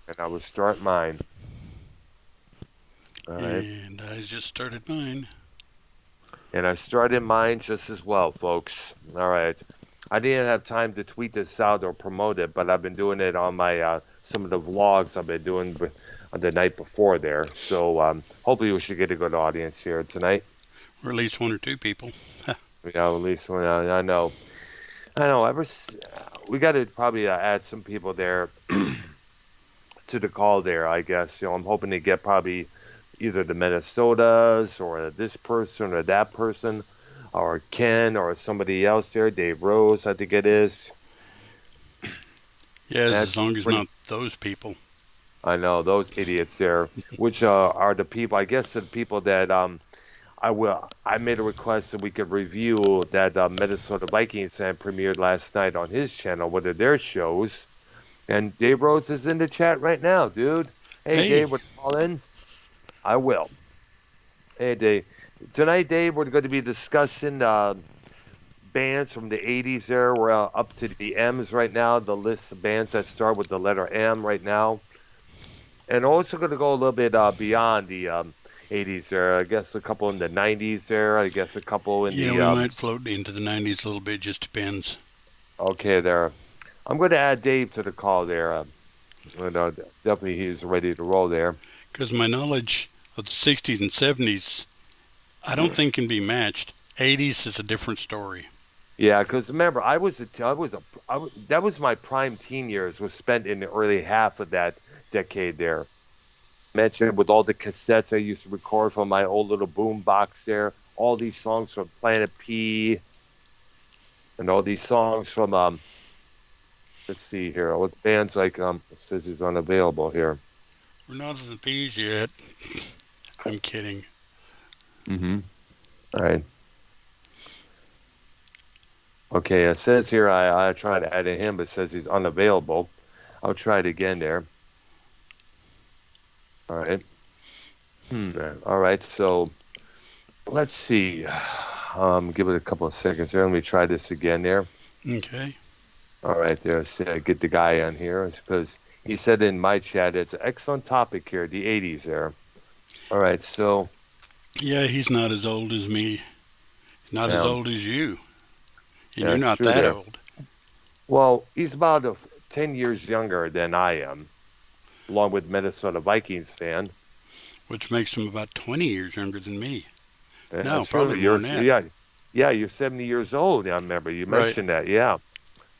And I will start mine. All right. And I just started mine. And I started mine just as well, folks. All right. I didn't have time to tweet this out or promote it, but I've been doing it on my some of the vlogs I've been doing on the night before there. So hopefully we should get a good audience here tonight. Or at least one or two people. At least when I know. We got to probably add some people there to the call there. I guess I'm hoping to get probably either the Minnesotas or this person or that person or Ken or somebody else there. Dave Rose, I think it is. Yes, That's as long as pretty. not those people. I know those idiots there, which are the people. I guess the people that I made a request that we could review that Minnesota Vikings fan premiered last night on his channel, one of their shows. And Dave Rose is in the chat right now, dude. Hey, Hey, Dave, would you call in? I will. Hey, Dave. Tonight, Dave, we're going to be discussing bands from the 80's there. We're up to the M's right now, the list of bands that start with the letter M right now. And also going to go a little bit beyond the 80's there. I guess a couple in the 90's there. I guess a couple in the we might float into the 90s a little bit, just depends. okay there. I'm going to add Dave to the call there. And, definitely he's ready to roll there. Because my knowledge of the 60s and 70s, I don't think can be matched. 80s is a different story. Yeah, because remember, that was my prime teen years was spent in the early half of that decade there. Mentioned with all the cassettes I used to record from my old little boom box there, all these songs from Planet P, and all these songs from let's see here, what bands like it says he's unavailable here. We're not at these yet. I'm kidding. Mm-hmm. All right. Okay, it says here I tried to add him, but it says he's unavailable. I'll try it again there. All right. All right. So let's see. Give it a couple of seconds there. Let me try this again there. Okay. All right, there. So, get the guy on here because he said in my chat it's an excellent topic here, the 80's there. All right, so Yeah, he's not as old as me. He's not as yeah, old as you. And you're that's not true that there. old, Well, he's about 10 years younger than I am, along with Minnesota Vikings fan. which makes him about 20 years younger than me. Yeah, No, that's true. probably more than that. Yeah, you're 70 years old. I remember you Right. mentioned that. Yeah,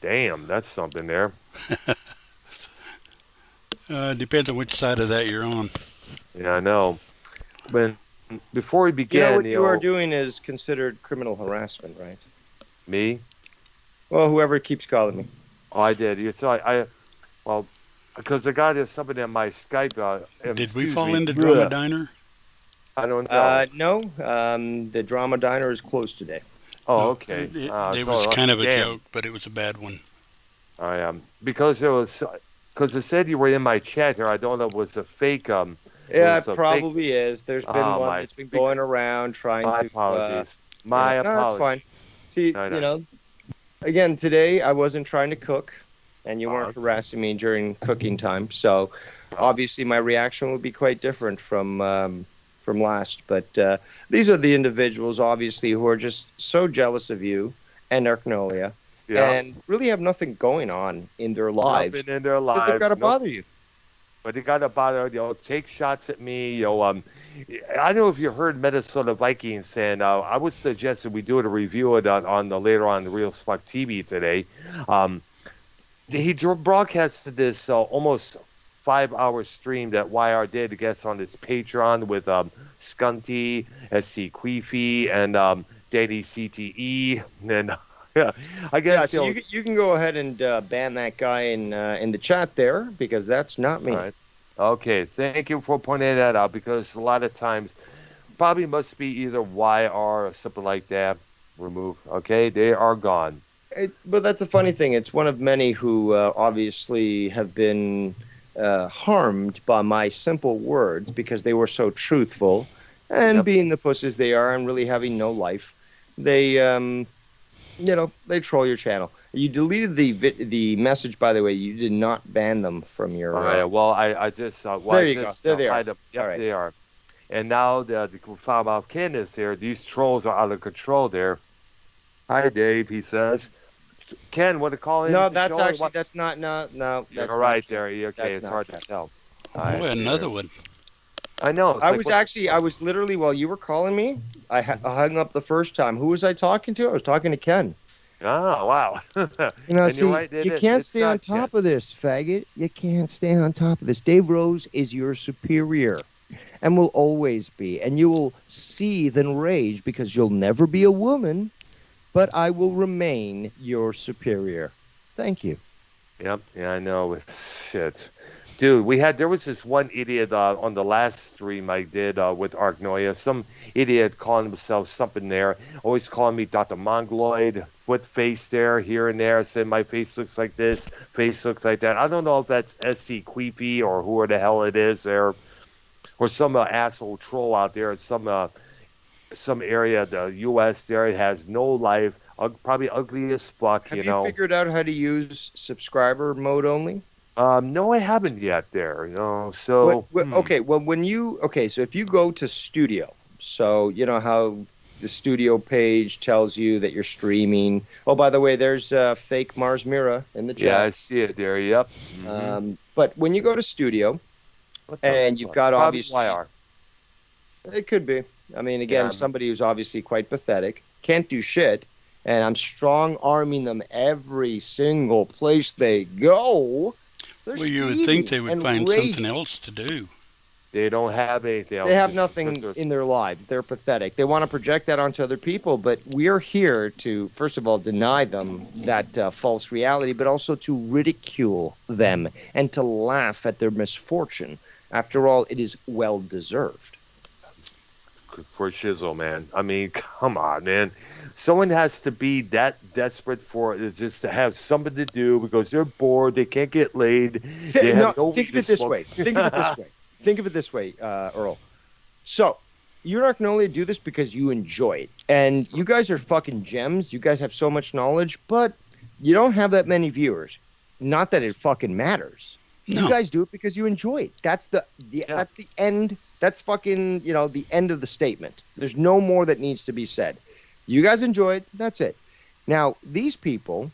damn, that's something there. Depends on which side of that you're on. Yeah, I know. But before we You know begin, what you are doing is considered criminal harassment, right? me. Well, whoever keeps calling me. Oh, I did. You saw well, because I got somebody on my Skype. Did we Excuse fall me. into Drama Bleh. Diner? I don't know. No, the Drama Diner is closed today. Oh, No, okay. it was So kind of a damn. joke, but it was a bad one. I because it said you were in my chat here. I don't know. It was a fake. It Yeah, was it a fake. probably is. There's been Oh one my. that's been going around trying My to, apologies. My no, that's apologies. fine. See, No, no. again, today I wasn't trying to cook, and you Uh, weren't harassing me during cooking time. So uh, obviously my reaction would be quite different from last. But these are the individuals, obviously, who are just so jealous of you and Arknolia, yeah. and really have nothing going on in their lives Nothing in their that they've got lives. to Nope. bother you. But they got about take shots at me. I don't know if you heard Minnesota Vikings, and I would suggest that we do it a review it on the later on the Real Spuck TV today. Um, he broadcasted this almost 5 hour stream that YR did I guess on his Patreon with Skunty, SC Queefy, and Danny CTE, and yeah, I Yeah, guess so you can go ahead and ban that guy in the chat there because that's not all me. right. Okay, thank you for pointing that out because a lot of times probably must be either YR or something like that removed. Okay, they are gone. But that's the funny thing. It's one of many who obviously have been harmed by my simple words because they were so truthful and Yep. being the pussies they are and really having no life. They they troll your channel. You deleted the message, by the way. You did not ban them from your. All right. Well, I just There you go. There they are. hide them. Yep, All right. they are. And now the foul mouth Ken is here. These trolls are out of control there. Hi, Dave. He says. Ken, want to call in? No, the that's show? actually What? that's not no. You're That's right not, there. Okay, that's it's not hard Ken. to tell. Boy, All right, another one. I know. It's I like, was what- actually I was literally while you were calling me, I hung up the first time. Who was I talking to? I was talking to Ken. Oh, wow. You And you're right, you can't it's stay on not Ken. top of this, faggot. You can't stay on top of this. Dave Rose is your superior and will always be. And you will seethe and rage because you'll never be a woman, but I will remain your superior. Thank you. Yep. Yeah, I know. Shit. Dude, there was this one idiot on the last stream I did with Arknolia. Some idiot calling himself something there, always calling me Dr. Mongoloid, foot face there, here and there, saying my face looks like this, face looks like that. I don't know if that's SC Queepy or who the hell it is there, or some asshole troll out there in some area of the U.S. there. It has no life, probably ugly as fuck, Have you figured out how to use subscriber mode only? No, I haven't yet there, so... Okay, so if you go to Studio, so you know how the Studio page tells you that you're streaming. Oh, by the way, there's fake Mars Mira in the chat. Yeah, I see it there, yep. But when you go to Studio, and you've got Probably obviously... YR. It could be. I mean, again, Yeah. somebody who's obviously quite pathetic, can't do shit, and I'm strong-arming them every single place they go. They're Well, you would think they seething would and find raging. something else to do. They don't have anything else. They have to- nothing to- in their lives. They're pathetic. They want to project that onto other people, but we're here to, first of all, deny them that false reality, but also to ridicule them and to laugh at their misfortune. After all, it is well-deserved. For shizzle, man. I mean, come on, man. Someone has to be that desperate for it, just to have something to do because they're bored, they can't get laid. They have no Think of weed it to this smoke. way. Think of it this way. Think of it this way, Earl. So, you're not going to only do this because you enjoy it. And you guys are fucking gems. You guys have so much knowledge, but you don't have that many viewers. Not that it fucking matters. No. You guys do it because you enjoy it. That's that's the end. That's fucking, the end of the statement. There's no more that needs to be said. You guys enjoy it. That's it. Now, these people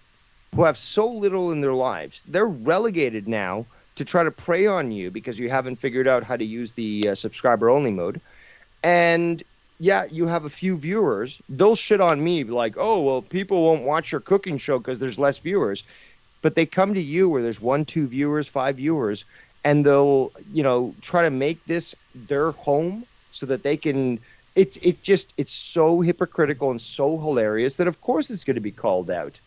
who have so little in their lives, they're relegated now to try to prey on you because you haven't figured out how to use the subscriber-only mode. And, yeah, you have a few viewers. They'll shit on me like, oh, well, people won't watch your cooking show because there's less viewers. But they come to you where there's 1, 2 viewers, 5 viewers, and they'll, try to make this their home so that they can... It's so hypocritical and so hilarious that, of course, it's going to be called out.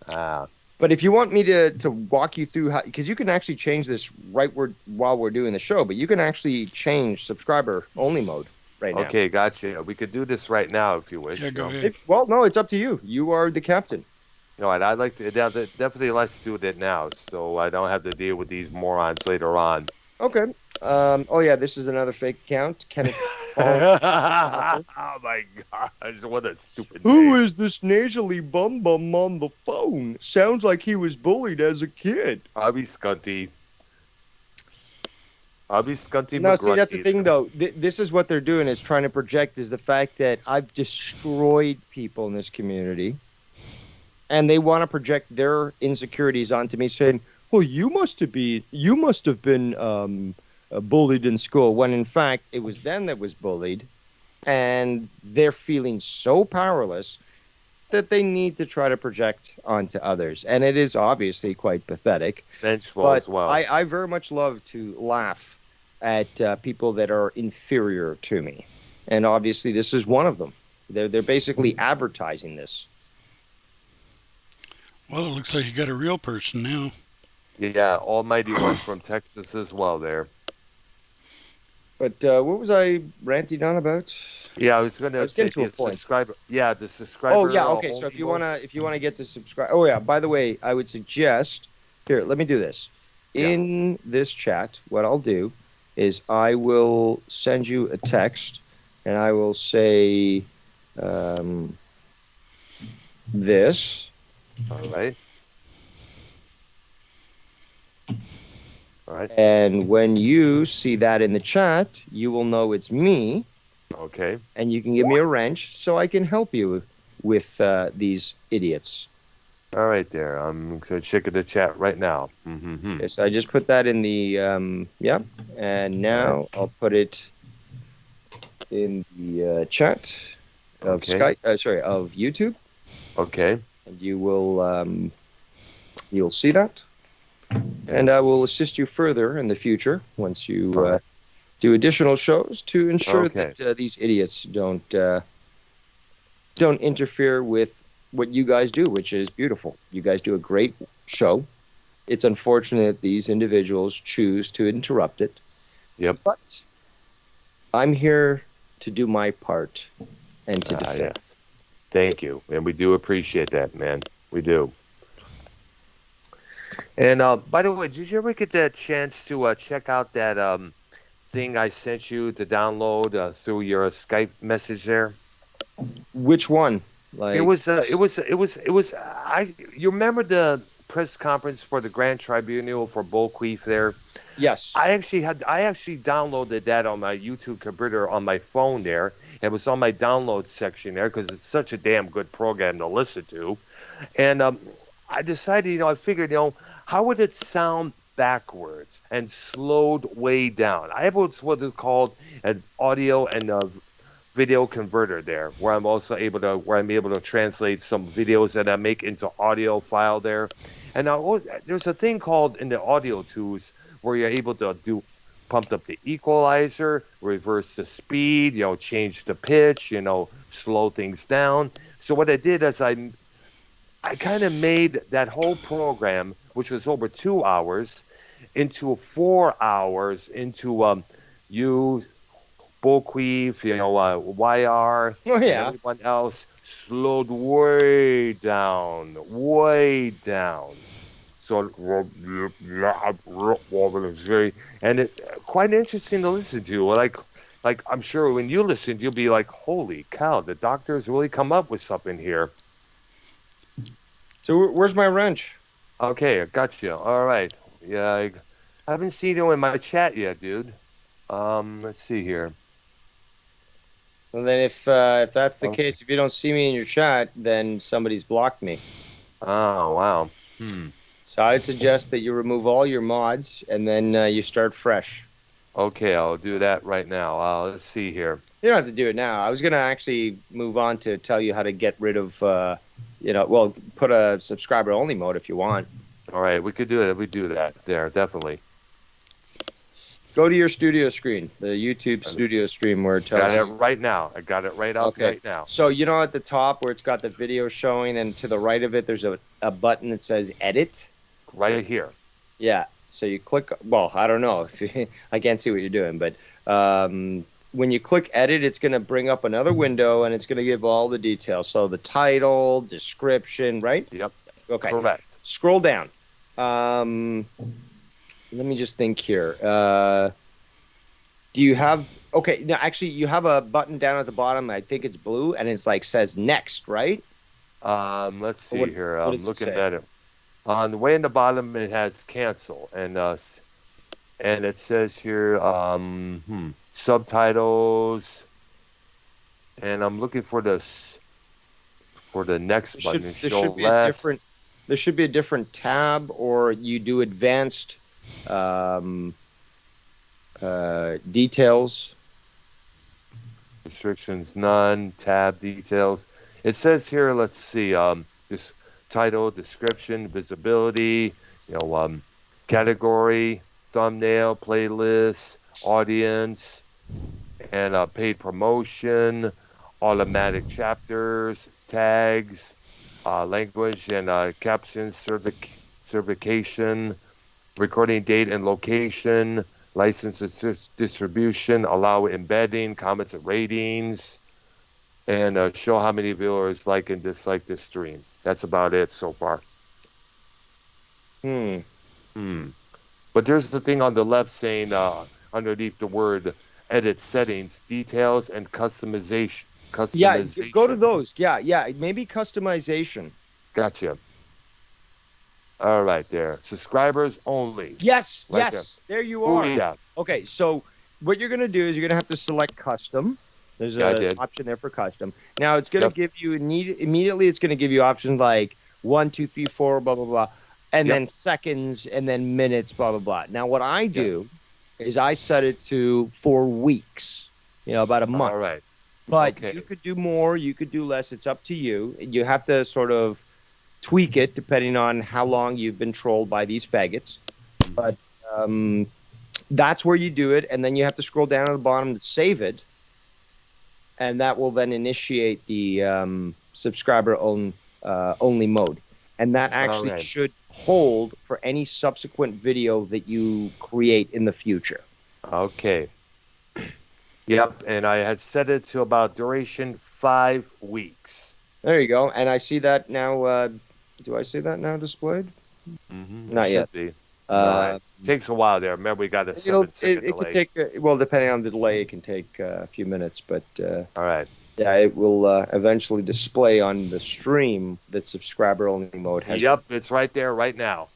But if you want me to walk you through how, because you can actually change this while we're doing the show, but you can actually change subscriber only mode right now. Okay, gotcha. We could do this right now if you wish. Yeah, go ahead. No, it's up to you. You are the captain. No, I'd like to definitely let's do it now, so I don't have to deal with these morons later on. Okay. Oh yeah, this is another fake account. Kenneth. Oh my gosh, what a stupid Who name. is this nasally bum on the phone? Sounds like he was bullied as a kid. I'll be Scunty. No, see, that's the thing, though. This is what they're doing, is trying to project is the fact that I've destroyed people in this community, and they want to project their insecurities onto me, saying, well, you must have been bullied in school, when in fact it was them that was bullied, and they're feeling so powerless that they need to try to project onto others. And it is obviously quite pathetic. Vengeful But as well. I very much love to laugh at people that are inferior to me. And obviously this is one of them. They're basically advertising this. Well, it looks like you got a real person now. Yeah, Almighty One from Texas as well there. But what was I ranting on about? Yeah, I was going to getting to a point. subscriber. Yeah, the subscriber. Oh yeah, okay. So if you wanna get to subscribe. Oh yeah. By the way, I would suggest here. Let me do this. Yeah. In this chat, what I'll do is I will send you a text, and I will say, this. All right. All right. And when you see that in the chat, you will know it's me, Okay. and you can give me a wrench so I can help you with these idiots. All right there. I'm going to check the chat right now. Mm-hmm. Okay, so I just put that in the, and now I'll put it in the chat of Okay. Skype, of YouTube, Okay. and you'll see that. And I will assist you further in the future once you All right. do additional shows to ensure Okay. that these idiots don't interfere with what you guys do, which is beautiful. You guys do a great show. It's unfortunate these individuals choose to interrupt it. Yep. But I'm here to do my part and to defend. Yes. Thank you. And we do appreciate that, man. We do. And by the way, did you ever get that chance to check out that thing I sent you to download through your Skype message there? Which one? Like It was. You remember the press conference for the Grand Tribunal for Bullqueef there? yes. I actually downloaded that on my YouTube computer on my phone there. It was on my download section there because it's such a damn good program to listen to. And I decided, I figured, how would it sound backwards and slowed way down? I have what's called an audio and video converter there, where I'm able to translate some videos that I make into audio file there. And now there's a thing called in the audio tools where you're able to pump up the equalizer, reverse the speed, change the pitch, slow things down. So what I did is I kind of made that whole program, which was over 2 hours, into 4 hours, into you, Bullqueef, YR, Oh and yeah. everyone else slowed way down, way down. So it's very, and it's quite interesting to listen to. Like I'm sure when you listen, you'll be like, "Holy cow! The doctor's really come up with something here." So where's my wrench? Okay, I got you. All right. Yeah, I haven't seen you in my chat yet, dude. Let's see here. Well, then if that's the Okay. case, if you don't see me in your chat, then somebody's blocked me. Oh, wow. So I'd suggest that you remove all your mods and then you start fresh. Okay, I'll do that right now. Let's see here. You don't have to do it now. I was going to actually move on to tell you how to get rid of, put a subscriber only mode if you want. All right, we could do it. We do that there, definitely. Go to your studio screen, the YouTube studio stream where it tells Got it you. right now. I got it right up right now. So at the top where it's got the video showing, and to the right of it, there's a button that says edit. Right here. Yeah. So you click. Well, I don't know if I can't see what you're doing, but when you click edit, it's going to bring up another window, and it's going to give all the details. So the title, description, right? Yep. Okay. Correct. Scroll down. Let me just think here. Do you have? Okay. No, actually, you have a button down at the bottom. I think it's blue, and it's says next, right? Let's see here. I'm does it looking say? at it. On the way in the bottom, it has cancel, and it says here subtitles, and I'm looking for the next button. There Show should be less. there should be a different tab, or you do advanced details. Restrictions none. Tab details. It says here. Let's see. This title, description, visibility. Category, thumbnail, playlist, audience, and paid promotion, automatic chapters, tags, language and captions, certification, recording date and location, license distribution, allow embedding, comments and ratings, and show how many viewers like and dislike this stream. That's about it so far. But there's the thing on the left saying underneath the word edit settings, details and customization. Yeah, Customization. go to those. Yeah, maybe customization. Gotcha. All right, there. Subscribers only. Yes, Right there. there you Oh are. yeah. Okay, so what you're gonna do is you're gonna have to select custom. There's Yeah, I a did. option there for custom. Now it's gonna Yep. give you immediately. It's gonna give you options like 1, 2, 3, 4, blah blah blah, and Yep. then seconds, and then minutes, blah blah blah. Now what I Yep. do is I set it to 4 weeks. About a month. All right. But Okay. you could do more, you could do less. It's up to you. You have to sort of tweak it depending on how long you've been trolled by these faggots. But that's where you do it, and then you have to scroll down to the bottom to save it, and that will then initiate the subscriber only mode, and that actually right. should hold for any subsequent video that you create in the future. Okay. Yep. And I had set it to about duration 5 weeks. There you go, and I see that now. Do I see that now displayed? Not yet. Should be. Uh, Takes a while there. Remember, we got a It'll, 7-second it delay. could take, well, depending on the delay, it can take a few minutes, but All right. yeah, it will eventually display on the stream that subscriber only mode has. Yep, it's right there right now.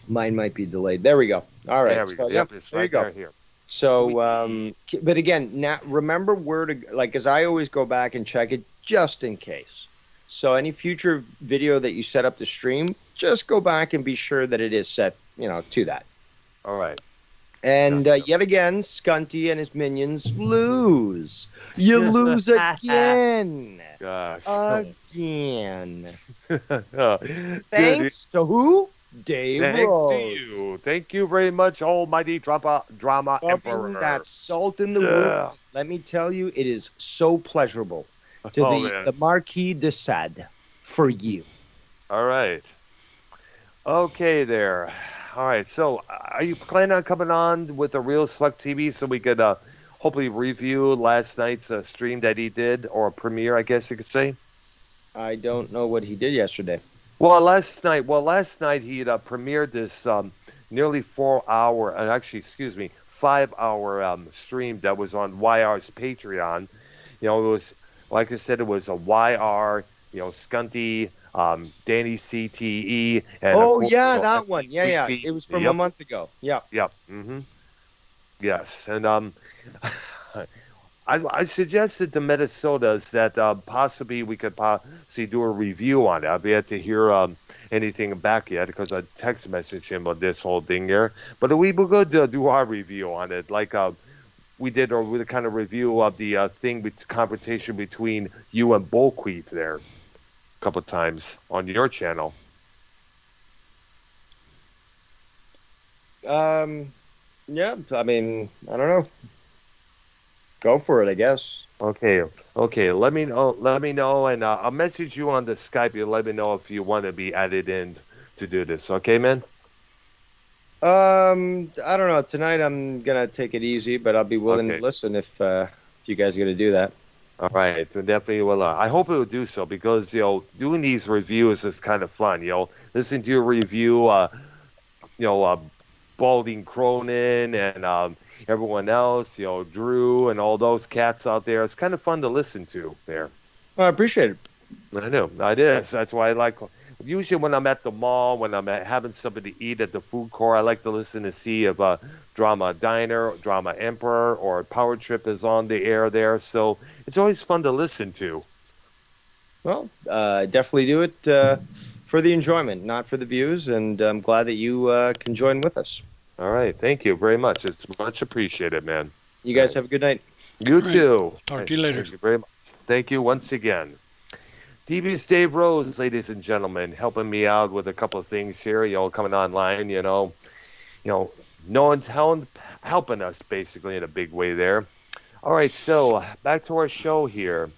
Mine might be delayed. There we go. All right. There we So, go. Yep, it's there you right go. there here. So, but again, now remember where to, like, because I always go back and check it just in case. So any future video that you set up to stream, just go back and be sure that it is set, to that. All right. And yet again, Scunty and his minions lose. You lose again. Gosh. Again. Good. Thanks to who? Dave Thanks Rose. to you. Thank you very much, almighty drama Rubbing emperor. that salt in the wound. Let me tell you, it is so pleasurable to man. the Marquis de Sade for you. All right. Okay, there. All right. So, are you planning on coming on with a real Select TV so we could hopefully review last night's stream that he did, or a premiere, I guess you could say? I don't know what he did yesterday. Well, last night he premiered this nearly 4-hour, 5-hour stream that was on YR's Patreon. It was, like I said, it was a YR, Scunty, Danny CTE, and that one. Yeah. It was from a month ago. Yeah. Yep. Yes, and I suggested to Minnesota's that possibly we could possibly do a review on it. I've yet to hear anything back yet because I text messaged him on this whole thing here. But we were going to do our review on it, like we did a kind of review of the confrontation between you and Bullqueef there a couple of times on your channel. Yeah, I mean, I don't know. Go for it, I guess. Okay. Let me know, and I'll message you on the Skype. You let me know if you want to be added in to do this. Okay, man. I don't know. Tonight I'm gonna take it easy, but I'll be willing to listen if you guys are gonna do that. All right, so definitely will. I hope it will do so because doing these reviews is kind of fun. Listening to your review, Balding Cronin and everyone else, Drew and all those cats out there. It's kind of fun to listen to there. Well, I appreciate it. I know. It is. That's why I like. Usually when I'm at the mall, when I'm having something to eat at the food court, I like to listen to see if Drama Diner, Drama Emperor, or Power Trip is on the air there. So it's always fun to listen to. Well, definitely do it for the enjoyment, not for the views, and I'm glad that you can join with us. All right. Thank you very much. It's much appreciated, man. You guys have a good night. You too. Talk to you later. Thank you very much. Thank you once again. DB's Dave Rose, ladies and gentlemen, helping me out with a couple of things here, coming online, helping us basically in a big way there. All right, so back to our show here.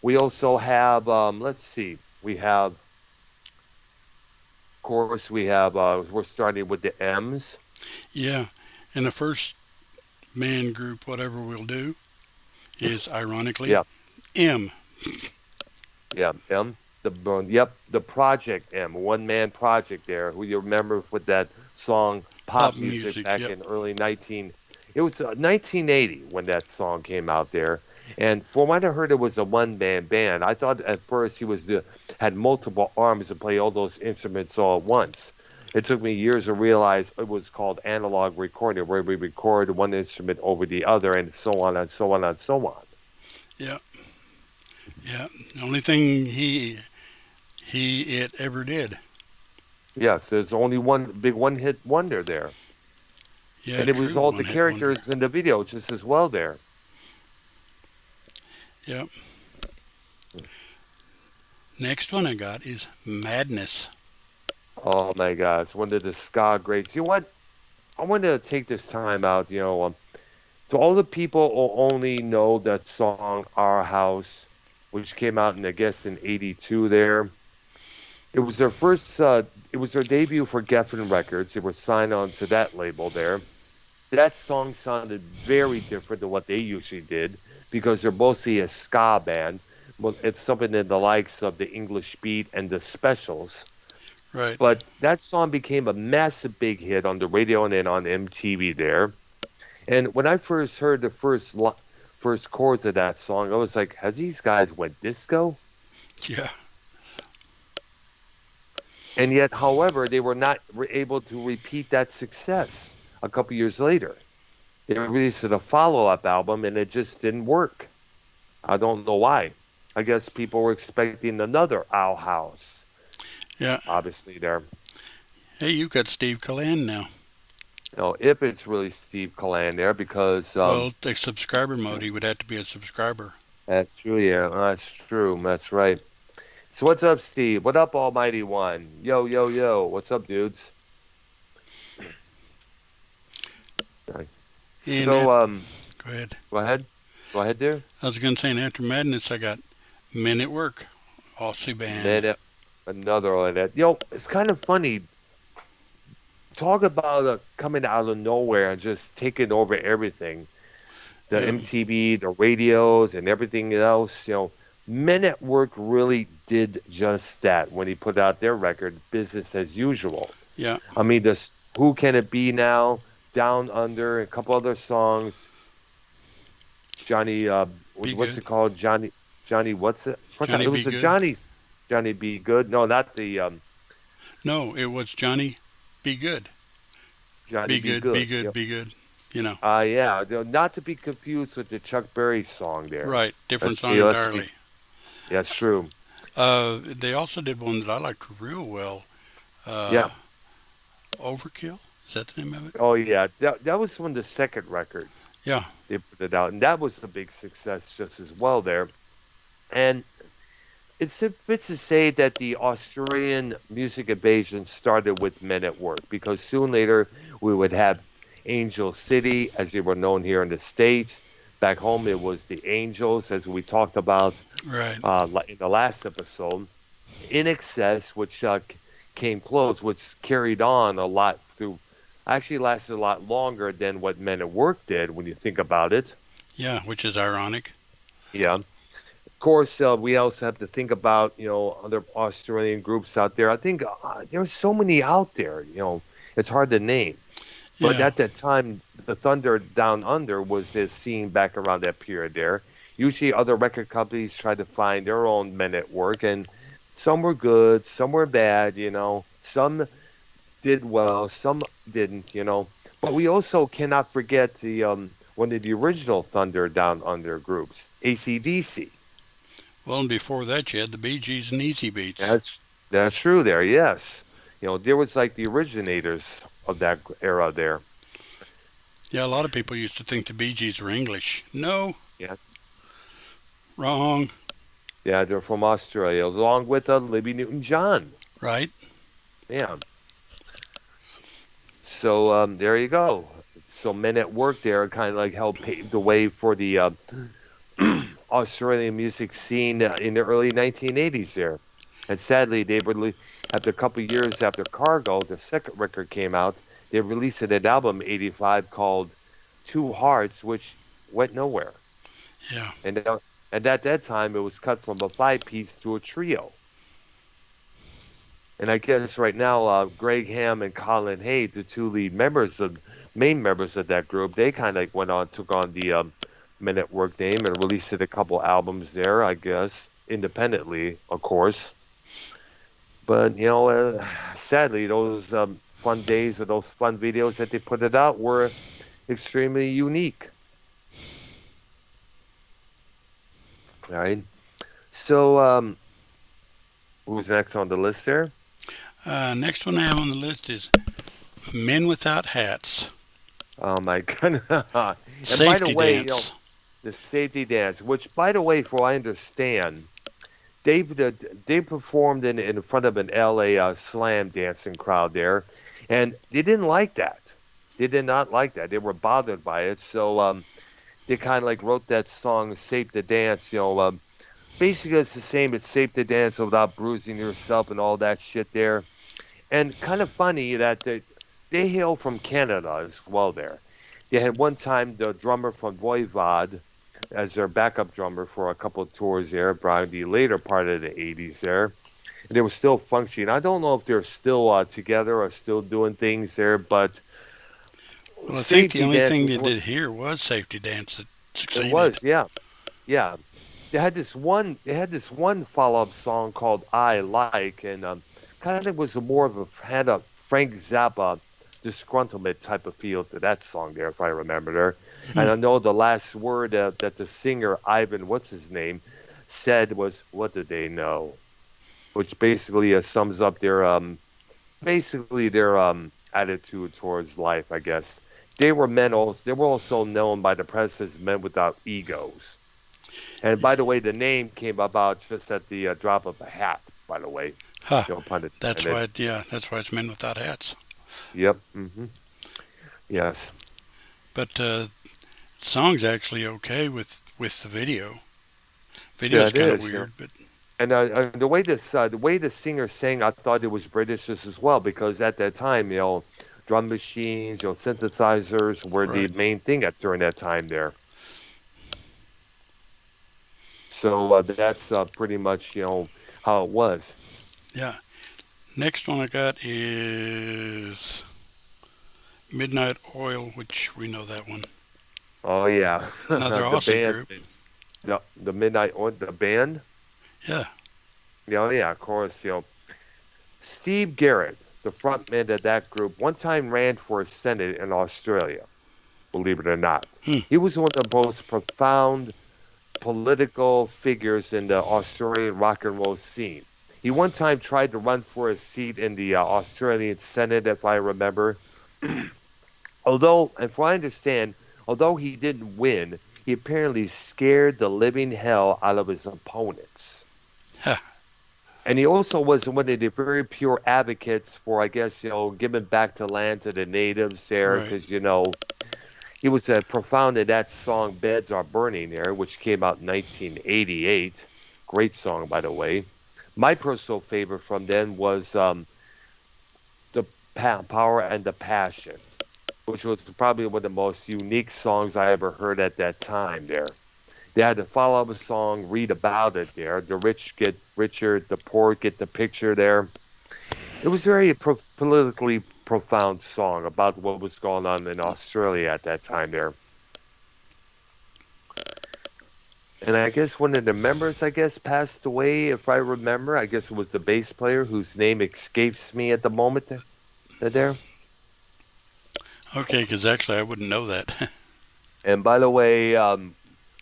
We also have, let's see, we have, of course, we're starting with the M's. Yeah, and the first man group, whatever we'll do, is ironically M. Yeah, M. The Project M, one-man project there. Who you remember with that song Pop Music back in early It was 1980 when that song came out there. And from what I heard, it was a one-man band. I thought at first he had multiple arms to play all those instruments all at once. It took me years to realize it was called analog recording, where we record one instrument over the other, and so on and so on and so on. Yeah. Yeah. The only thing it ever did. Yes, there's only one big one-hit wonder there. Yeah, And it true. was all the One hit wonder. characters in the video just as well there. Yep. Next one I got is Madness. Oh my gosh, one of the ska greats. You know what? I want to take this time out, to all the people who only know that song Our House, which came out in, I guess, in 82 there. It was their it was their debut for Geffen Records. They were signed on to that label there. That song sounded very different than what they usually did because they're mostly a ska band. Well, it's something in the likes of the English Beat and the Specials. Right. But that song became a massive big hit on the radio and then on MTV there. And when I first heard the first chords of that song, I was like, "Have these guys went disco?" Yeah. And yet, however, they were not able to repeat that success a couple years later. They released a follow-up album, and it just didn't work. I don't know why. I guess people were expecting another Owl House. Yeah. Obviously, there. Hey, you've got Steve Callan now. If it's really Steve Callan there, because Well, the subscriber mode, he would have to be a subscriber. that's true. Yeah, that's true. That's right. So what's up, Steve? What up, Almighty One? Yo, yo, yo. What's up, dudes? And So, go ahead. go ahead. Go ahead, there. I was going to say, and after Madness, I got Men at Work, Aussie band. Then another one that it's kind of funny. Talk about coming out of nowhere and just taking over everything. The Yeah. MTV, the radios, and everything else. Men at Work really did just that when he put out their record, Business as Usual. Yeah. I mean, this Who Can It Be Now, Down Under, a couple other songs. Johnny, what's it called? Johnny, what's it? Johnny It was Be the Good? Johnny Be Good. No, not the No, it was Johnny Be Good. Johnny Be good, be good, Yep. be good. You know. Yeah, not to be confused with the Chuck Berry song there. Right. Different song let's entirely. That's true. They also did one that I liked real well. Yeah. Overkill? Is that the name of it? Oh, yeah. That was from the second record. Yeah. They put it out, and that was a big success just as well there. And it's fits to say that the Australian music invasion started with Men at Work, because soon later we would have Angel City, as they were known here in the States. Back home, it was the Angels, as we talked about Right. in the last episode. In Excess, which came close, which carried on a lot through, actually lasted a lot longer than what Men at Work did when you think about it. Yeah, which is ironic. Yeah. Of course, we also have to think about, other Australian groups out there. I think there's so many out there, it's hard to name. But Yeah. at that time, the Thunder Down Under was this scene back around that period there. Usually other record companies try to find their own Men at Work, and some were good, some were bad, Some did well, some didn't, But we also cannot forget the one of the original Thunder Down Under groups, AC/DC. Well, and before that, you had the Bee Gees and Easy Beats. That's true there, yes. There was like the originators of that era there. Yeah, a lot of people used to think the Bee Gees were English. No. Yeah. Wrong. Yeah, they're from Australia, along with Libby Newton-John. Right. Yeah. So there you go. So Men at Work there kind of like helped pave the way for the Australian music scene in the early 1980s there. And sadly, they would after a couple of years after Cargo, the second record came out, they released an album in 85 called Two Hearts, which went nowhere. Yeah. And at that time, it was cut from a 5-piece to a trio. And I guess right now, Greg Ham and Colin Hay, the two lead members of main members of that group, they kind of took on the Men at Work name and released a couple albums there, I guess, independently, of course. But, sadly, those fun days or those fun videos that they put it out were extremely unique. All right. So, who's next on the list there? Next one I have on the list is Men Without Hats. Oh, my God. And Safety by the way, Dance. the safety dance, which, by the way, for I understand, they performed in front of an LA slam dancing crowd there, and they didn't like that. They did not like that. They were bothered by it, so they kind of like wrote that song "Safe to Dance." Basically, it's the same. It's safe to dance without bruising yourself and all that shit there. And kind of funny that they hail from Canada as well. There, they had one time the drummer from Voivod as their backup drummer for a couple of tours there, around the later part of the 80's there. And they were still functioning. I don't know if they're still together or still doing things there, but Well, I think the Safety only Dance thing was they one- did here was Safety Dance that it succeeded. was, yeah. Yeah. They had this one follow-up song called I Like, and kind of was had a Frank Zappa disgruntlement type of feel to that song there, if I remember there. And I know the last word that the singer Ivan, what's his name, said was, "What did they know?" Which basically sums up their attitude towards life, I guess. They were they were also known by the press as men without egos. And by the way, the name came about just at the drop of a hat. By the way, Huh. no pun That's intended. why, that's why it's Men Without Hats. Yep. Yes. But song's actually okay with the video. Yeah, Video's it kind of is. Yeah. weird, but And the way the singer sang, I thought it was British just as well because at that time, drum machines, synthesizers were the right. main thing during that time there. So that's pretty much how it was. Yeah. Next one I got is Midnight Oil, which we know that one. Oh yeah, Another the Aussie band, group. the Midnight Oil, the band. Yeah. Yeah, of course. Steve Garrett, the frontman of that group, one time ran for Senate in Australia. Believe it or not, Hmm. he was one of the most profound political figures in the Australian rock and roll scene. He one time tried to run for a seat in the Australian Senate, if I remember. And from what I understand, although he didn't win, he apparently scared the living hell out of his opponents. Huh. And he also was one of the very pure advocates for, I guess, giving back the land to the natives there, Right. because, he was profound in that song "Beds Are Burning" there, which came out in 1988. Great song, by the way. My personal favorite from then was "The Power and the Passion," which was probably one of the most unique songs I ever heard at that time there. They had to follow up a song, "Read About It" there. The rich get richer, the poor get the picture there. It was very politically profound song about what was going on in Australia at that time there. And I guess one of the members, passed away, if I remember. I guess it was the bass player whose name escapes me at the moment there. Okay, because actually I wouldn't know that. And by the way,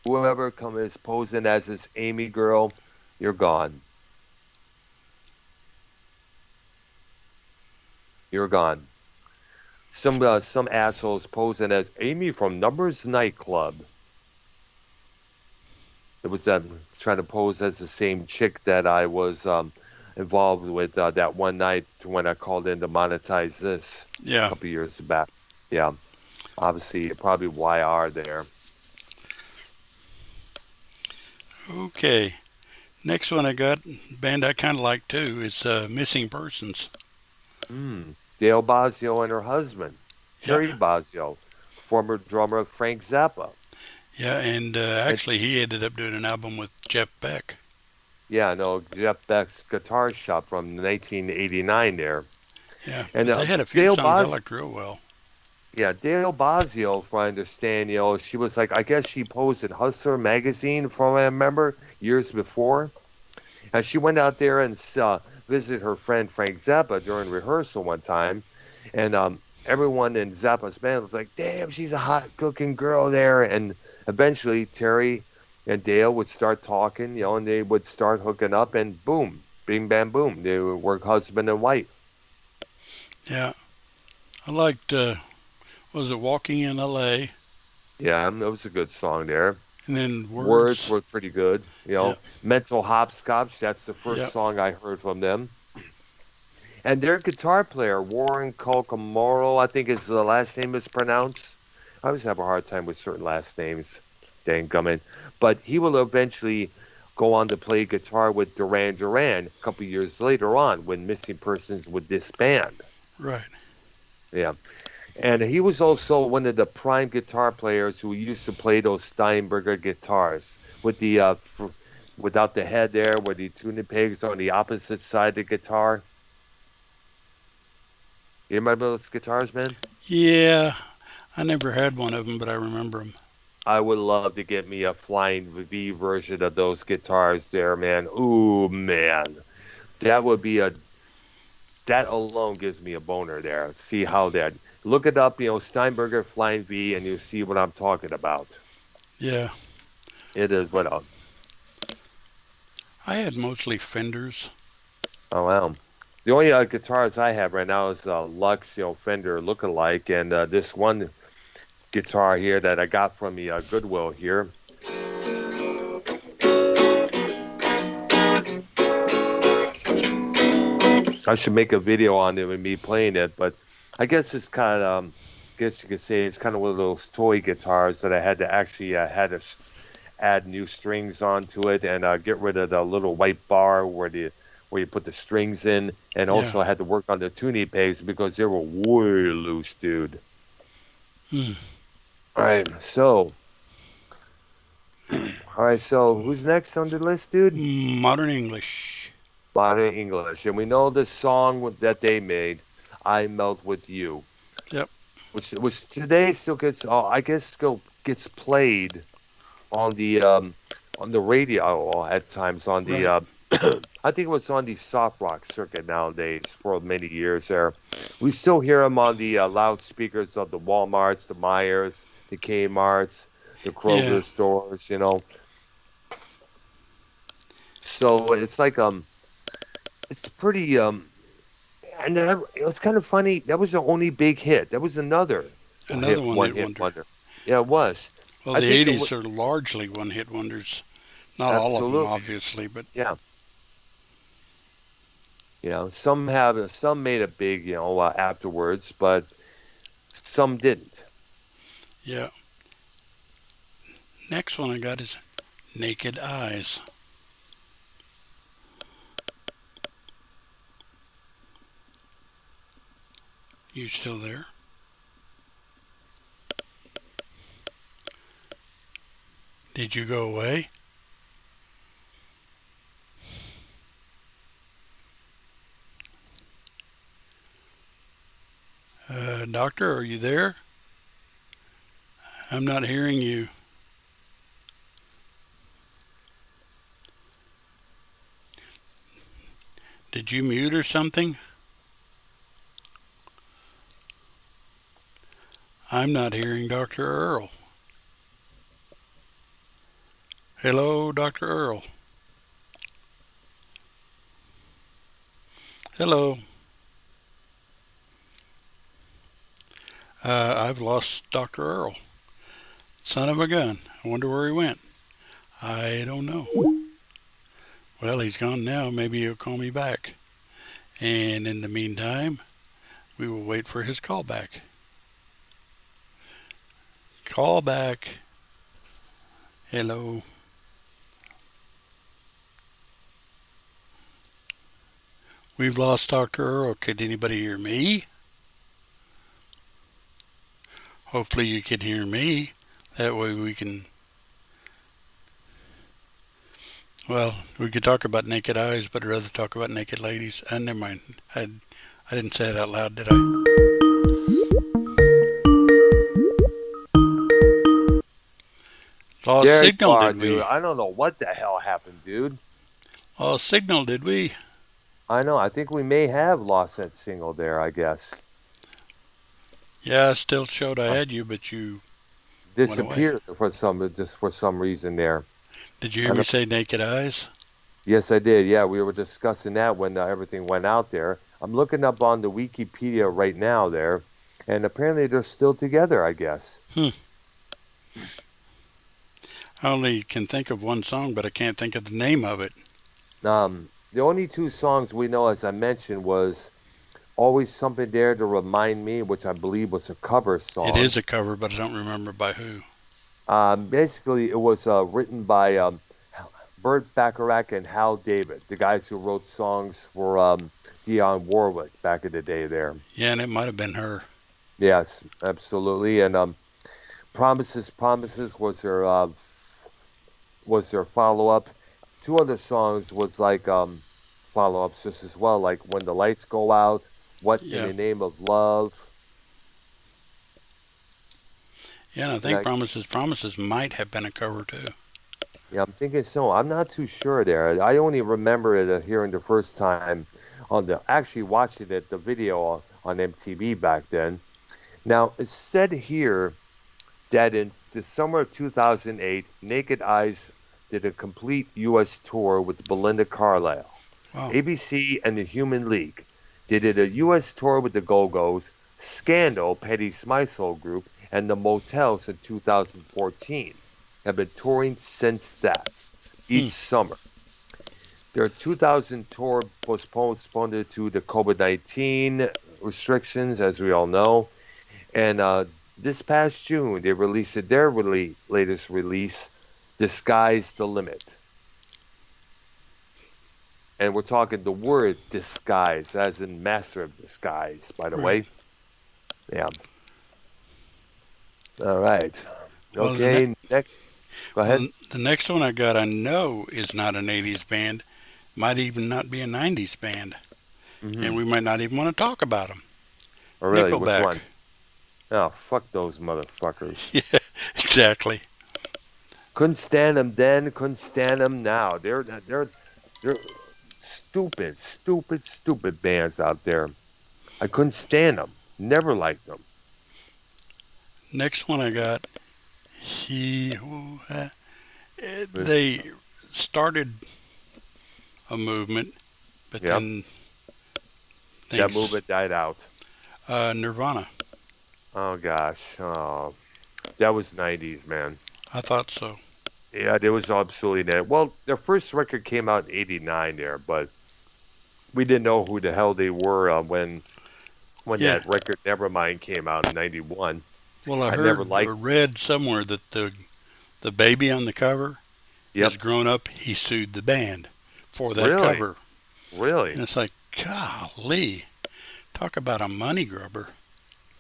whoever is posing as this Amy girl, you're gone. You're gone. Some assholes posing as Amy from Numbers nightclub. It was trying to pose as the same chick that I was involved with that one night when I called in to monetize this a Yeah. couple years back. Yeah, obviously probably YR there. Okay. Next one I got, band I kind of like too, is Missing Persons. Dale Bosio and her husband, Yeah. Terry Bosio, former drummer of Frank Zappa. Yeah, and actually he ended up doing an album with Jeff Beck. Yeah, no, Jeff Beck's Guitar Shop from 1989 there. Yeah, And but they had a few Dale songs I Bos, liked real well. Yeah, Dale Bosio, if I understand, she was like, I guess she posed in Hustler magazine, from what I remember, years before. And she went out there and visited her friend Frank Zappa during rehearsal one time. And everyone in Zappa's band was like, damn, she's a hot cooking girl there. And eventually Terry and Dale would start talking, and they would start hooking up, and boom, bing, bam, boom. They were husband and wife. Yeah. I liked, was it Walking in L.A.? Yeah, that was a good song there. And then Words Words. were pretty good. Yeah. Mental Hopscotch, that's the first Yeah. song I heard from them. And their guitar player, Warren Colcamoro, I think is the last name is pronounced. I always have a hard time with certain last names, dang gummit. But he will eventually go on to play guitar with Duran Duran a couple years later on when Missing Persons would disband. Right. Yeah. And he was also one of the prime guitar players who used to play those Steinberger guitars with the without the head there, where the tuning pegs on the opposite side of the guitar. You remember those guitars, man? Yeah. I never had one of them, but I remember them. I would love to get me a Flying V version of those guitars there, man. Ooh, man. That would be that alone gives me a boner there. See how that, look it up, Steinberger Flying V, and you'll see what I'm talking about. Yeah. It is what else? I had mostly Fenders. Oh, wow. The only guitars I have right now is Lux, Fender lookalike, and this one guitar here that I got from the Goodwill here. I should make a video on it with me playing it, but I guess it's kind of, I guess you could say it's kind of one of those toy guitars that I had to actually had to add new strings onto it and get rid of the little white bar where you put the strings in, and also I had to work on the tuning pegs because they were way loose, dude. All right, so who's next on the list, dude? Modern English. Modern English, and we know the song that they made, "I Melt with You." Yep. Which today still gets, I guess, still gets played on the radio at times on the. Right. I think it was on the soft rock circuit nowadays for many years there. We still hear them on the loudspeakers of the Walmarts, the Myers, the Kmarts, the Kroger stores, So it's like, it's pretty, and it was kind of funny. That was the only big hit. That was another one-hit wonder. Yeah, it was. Well, the 80s are largely one-hit wonders. Not all of them, obviously, but yeah. Some made it big, afterwards, but some didn't. Yeah. Next one I got is Naked Eyes. You still there? Did you go away? Doctor, are you there? I'm not hearing you. Did you mute or something? I'm not hearing Dr. Earl. Hello, Dr. Earl. Hello. I've lost Dr. Earl. Son of a gun. I wonder where he went. I don't know. Well, he's gone now. Maybe he'll call me back. And in the meantime, we will wait for his call back. Call back. Hello. We've lost Dr. Earl. Could anybody hear me? Hopefully you can hear me. That way we can... Well, we could talk about naked eyes, but I'd rather talk about naked ladies. Never mind. I didn't say it out loud, did I? Lost There you signal, are, did dude. we? I don't know what the hell happened, dude. Lost signal, did we? I know. I think we may have lost that signal there, I guess. Yeah, I still showed I had you, but you went away. Disappeared for some reason there. Did you I hear me know. say naked eyes? Yes, I did. Yeah, we were discussing that when everything went out there. I'm looking up on the Wikipedia right now there, and apparently they're still together, I guess. Hmm. I only can think of one song, but I can't think of the name of it. The only two songs we know, as I mentioned, was Always Something There to Remind Me, which I believe was a cover It song. is a cover, but I don't remember by who. Basically, it was written by Burt Bacharach and Hal David, the guys who wrote songs for Dionne Warwick back in the day there. Yeah, and it might have been her. Yes, absolutely. And Promises, Promises was their follow up. Two other songs was like follow ups just as well, like When the Lights Go Out, What in Yeah. the Name of Love. Yeah, and I think Promises might have been a cover too. Yeah, I'm thinking so. I'm not too sure there. I only remember it hearing the first time actually watching it, the video on MTV back then. Now, it's said here that in the summer of 2008, Naked Eyes did a complete U.S. tour with Belinda Carlisle. Wow. ABC and the Human League. They did a U.S. tour with the Go-Go's, Scandal, Petty Smysl Group, and the Motels in 2014. Have been touring since that, each summer. Their 2000 tour was postponed due to the COVID-19 restrictions, as we all know. And this past June, they released their latest release, The Sky's the Limit. And we're talking the word disguise, as in master of disguise, by the way. Yeah. All right. Well, Okay, next. Go ahead. Well, the next one I got, I know is not an 80s band. Might even not be a 90s band. And we might not even want to talk about them. Oh, really? Which Nickelback. one? Oh, fuck those motherfuckers. Yeah, exactly. Couldn't stand them then, couldn't stand them now. They're stupid bands out there. I couldn't stand them. Never liked them. Next one I got, they started a movement, but Yep. then That movement died out. Nirvana. Oh, gosh. Oh, that was 90s, man. I thought so. Yeah, it was absolutely that. Well, their first record came out in 89 there, but we didn't know who the hell they were when Yeah. that record Nevermind came out in 91. Well, I never heard liked. or read somewhere that the baby on the cover Yep. has grown up. He sued the band for that Really? cover. Really? And it's like, golly, talk about a money grubber.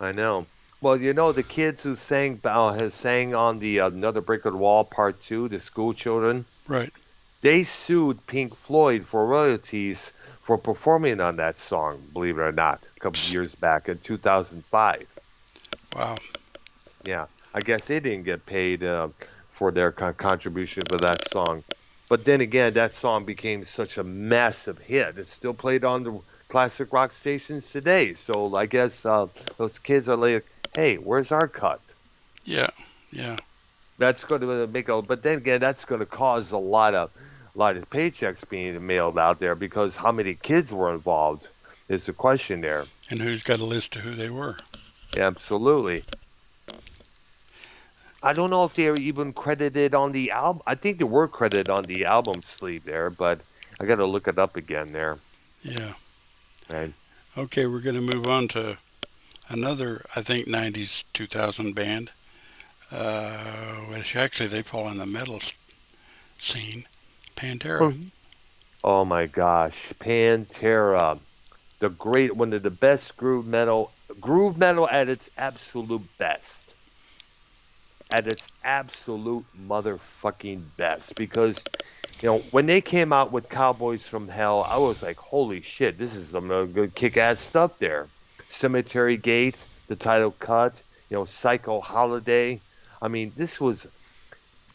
I know. Well, you know, the kids who sang on the Another Brick of the Wall Part 2, the school children, Right. they sued Pink Floyd for royalties for performing on that song, believe it or not, a couple of years back in 2005. Wow. Yeah, I guess they didn't get paid for their contribution for that song. But then again, that song became such a massive hit. It's still played on the classic rock stations today. So I guess those kids are like, hey, where's our cut? Yeah. Yeah. That's going to make a, but then again, that's going to cause a lot of paychecks being mailed out there because how many kids were involved is the question there. And who's got a list of who they were? Absolutely. I don't know if they were even credited on the album. I think they were credited on the album sleeve there, but I got to look it up again there. Yeah. Right. Okay, we're going to move on to another, I think, 90s, 2000 band. Which actually they fall in the metal scene. Pantera. Oh my gosh, Pantera, the great, one of the best groove metal at its absolute best, at its absolute motherfucking best. Because, you know, when they came out with Cowboys from Hell, I was like, holy shit, this is some good kick-ass stuff there. Cemetery Gates, the title cut, you know, Psycho Holiday. I mean, this was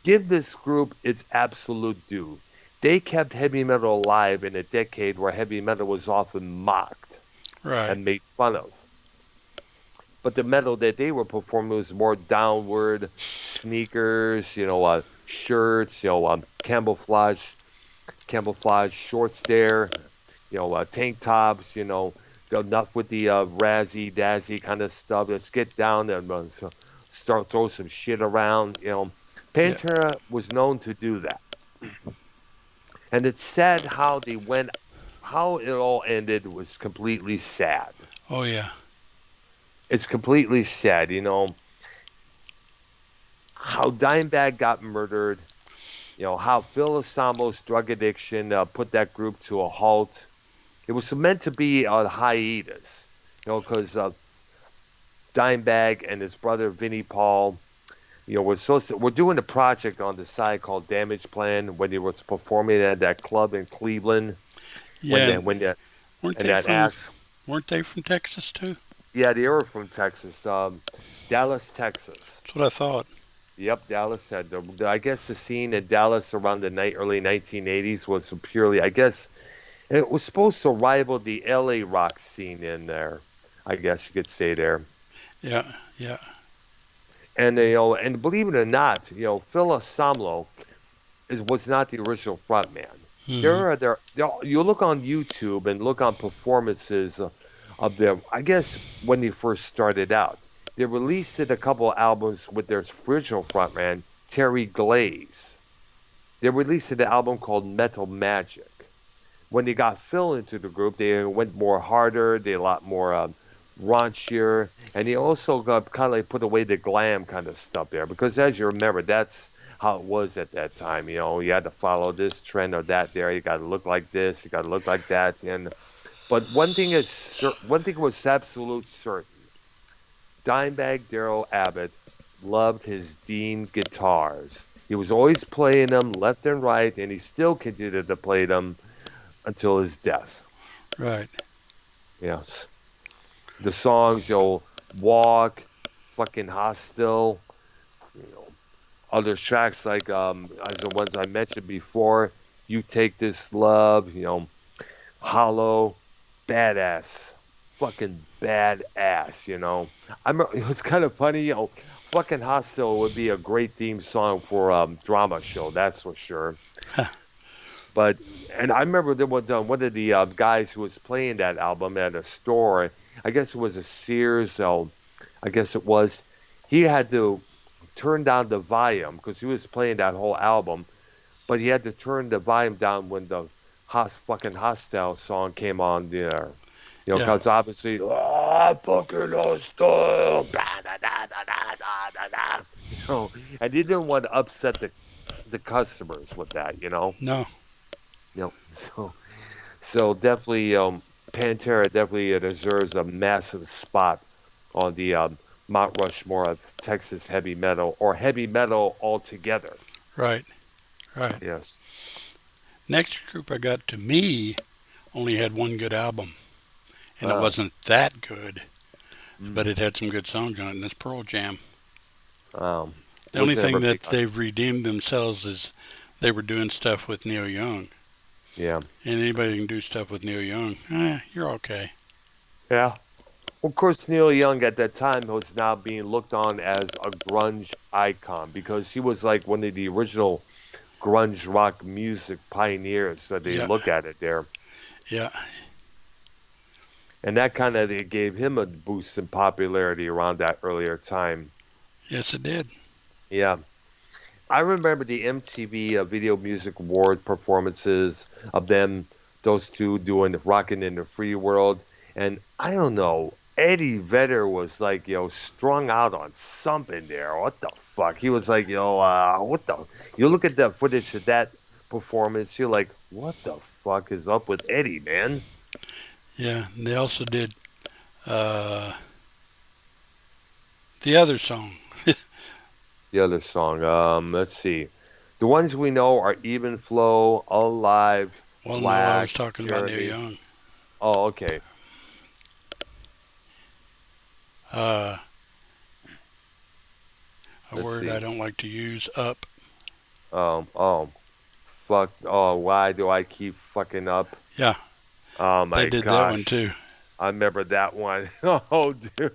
give this group its absolute due. They kept heavy metal alive in a decade where heavy metal was often mocked Right. and made fun of. But the metal that they were performing was more downward sneakers, shirts, camouflage shorts there, tank tops, enough with the razzy dazzy kind of stuff. Let's get down and start throw some shit around. Yeah. Pantera was known to do that, and it's sad how it all ended was completely sad. Oh yeah. It's completely sad, how Dimebag got murdered, how Phil Anselmo's drug addiction put that group to a halt. It was meant to be a hiatus, because Dimebag and his brother Vinnie Paul, we're doing a project on the side called Damage Plan when he was performing at that club in Cleveland when Yeah. that when that Weren't and they that from ass. weren't they from Texas too? Yeah, they were from Texas, Dallas, Texas. That's what I thought. Yep, Dallas had I guess the scene in Dallas around the early 1980s was purely, I guess, it was supposed to rival the LA rock scene in there. I guess you could say there. Yeah. Yeah. And and believe it or not, Phil Anselmo was not the original frontman. Hmm. You look on YouTube and look on performances of them. I guess when they first started out, they released a couple albums with their original frontman Terry Glaze. They released an album called Metal Magic. When they got Phil into the group, they went more harder. They a lot more raunchier, and he also got kind of like put away the glam kind of stuff there because, as you remember, that's how it was at that time. You had to follow this trend or that. There, you got to look like this, you got to look like that, and but one thing was absolute certain: Dimebag Darrell Abbott loved his Dean guitars. He was always playing them left and right, and he still continued to play them until his death. Right. Yes. The songs, Walk, fucking Hostile, you know, other tracks like as the ones I mentioned before, You Take This Love, Hollow, badass, fucking badass, I remember, it was kind of funny, fucking Hostile would be a great theme song for drama show, that's for sure. But and I remember there was one of the guys who was playing that album at a store. I guess it was a Sears. So I guess it was. He had to turn down the volume because he was playing that whole album, but he had to turn the volume down when the fucking Hostile song came on there. Yeah. Because obviously, fucking hostile, da, da, da, da, da, da, da, da. And he didn't want to upset the customers with that. No. So definitely, Pantera definitely deserves a massive spot on the Mount Rushmore of Texas heavy metal or heavy metal altogether. Right. Right. Yes. Next group I got to me only had one good album, and it Uh, wasn't that good, but mm, it had some good songs on it, and it's Pearl Jam. um, The only was thing never that big. they've redeemed themselves is they were doing stuff with Neil Young. Yeah. And anybody can do stuff with Neil Young. You're okay. Yeah. Well, of course, Neil Young at that time was now being looked on as a grunge icon because he was like one of the original grunge rock music pioneers. So they Yeah, look at it there. yeah, And that kind of gave him a boost in popularity around that earlier time. yes, it did. Yeah. I remember the MTV Video Music Award performances of them, those two doing Rockin' in the Free World. And I don't know, Eddie Vedder was like, strung out on something there. What the fuck? He was like, what the? You look at the footage of that performance, you're like, what the fuck is up with Eddie, man? Yeah, and they also did uh, the other song. The other song, let's see. The ones we know are Even Flow, Alive, Well, no, I Black, was talking about Neil Journey. Young. Oh, okay. Uh, a Let's word I see. don't like to use, up. Oh, fuck. Oh, why do I keep fucking up? Yeah, Oh they my did that one gosh. too. I remember that one. Oh, dude.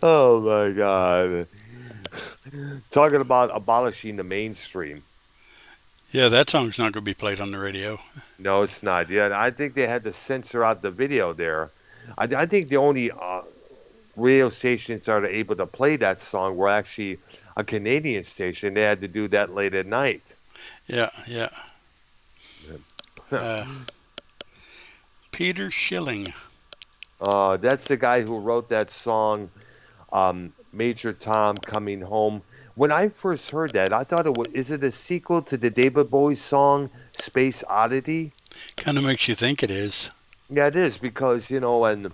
Oh my God. Talking about abolishing the mainstream. Yeah, that song's not going to be played on the radio. No, it's not. Yeah, I think they had to censor out the video there. I think the only radio stations that are able to play that song were actually a Canadian station. They had to do that late at night. Yeah, yeah. Uh, Peter Schilling. That's the guy who wrote that song, Major Tom Coming Home. When I first heard that, I thought it was, is it a sequel to the David Bowie song, Space Oddity? Kind of makes you think it is. Yeah, it is because, and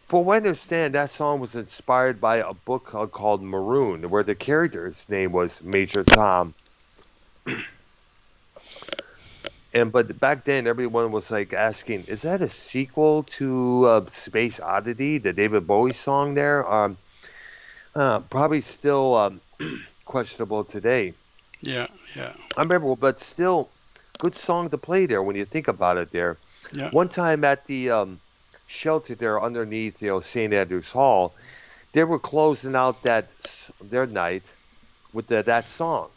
for what I understand, that song was inspired by a book called Maroon, where the character's name was Major Tom. But back then, everyone was like asking, "Is that a sequel to Space Oddity, the David Bowie song?" There, probably still questionable today. Yeah, yeah, I remember, but still, good song to play there when you think about it. There, yeah. one time at the shelter there underneath, St. Andrews Hall, they were closing out their night with that song.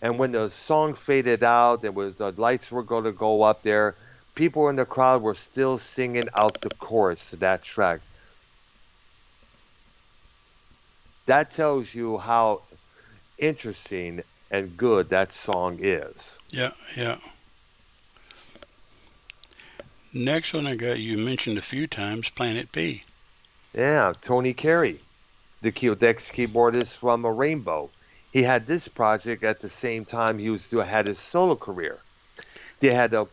And when the song faded out, the lights were going to go up there. People in the crowd were still singing out the chorus to that track. That tells you how interesting and good that song is. Yeah, yeah. Next one I got you mentioned a few times, Planet P. Yeah, Tony Carey, the Dex keyboardist from Rainbow. He had this project at the same time had his solo career. They had the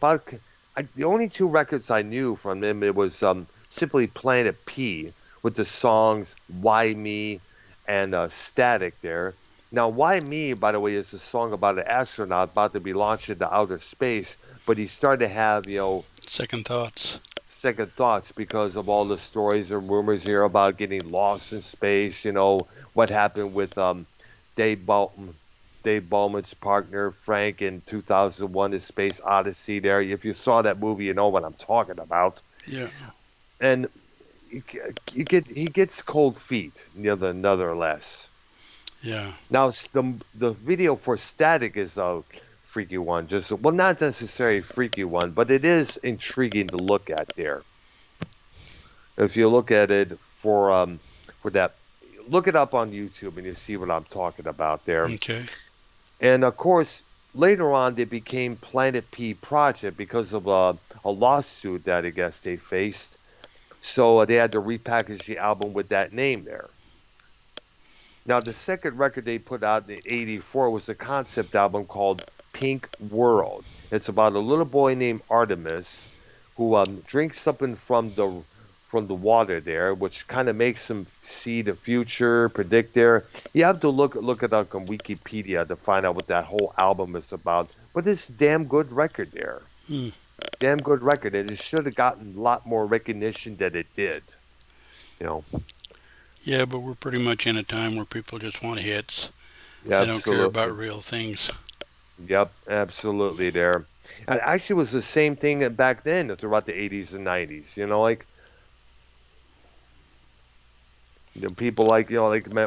only two records I knew from him. It was simply Planet P with the songs "Why Me" and "Static." There. Now, "Why Me," by the way, is a song about an astronaut about to be launched into outer space, but he started to have Second thoughts. second thoughts because of all the stories and rumors here about getting lost in space. What happened with Dave Bolton, Dave Bowman's partner Frank in 2001: A Space Odyssey. There, if you saw that movie, you know what I'm talking about. Yeah, And he gets cold feet, nonetheless. yeah, Now the video for Static is a freaky one, not necessarily a freaky one, but it is intriguing to look at there. If you look at it for that, look it up on YouTube and you see what I'm talking about there. okay. And of course, later on, they became Planet P Project because of a lawsuit that I guess they faced. So they had to repackage the album with that name there. Now, the second record they put out in '84 was a concept album called Pink World. It's about a little boy named Artemis who drinks something from the water there, which kind of makes him see the future, predict there. You have to look it up on Wikipedia to find out what that whole album is about. But it's a damn good record there. Hmm. Damn good record. And it should have gotten a lot more recognition than it did. You know, Yeah, but we're pretty much in a time where people just want hits. yeah, They don't care absolutely. about real things. Yep, absolutely there. And actually, it was the same thing back then throughout the '80s and '90s. Like people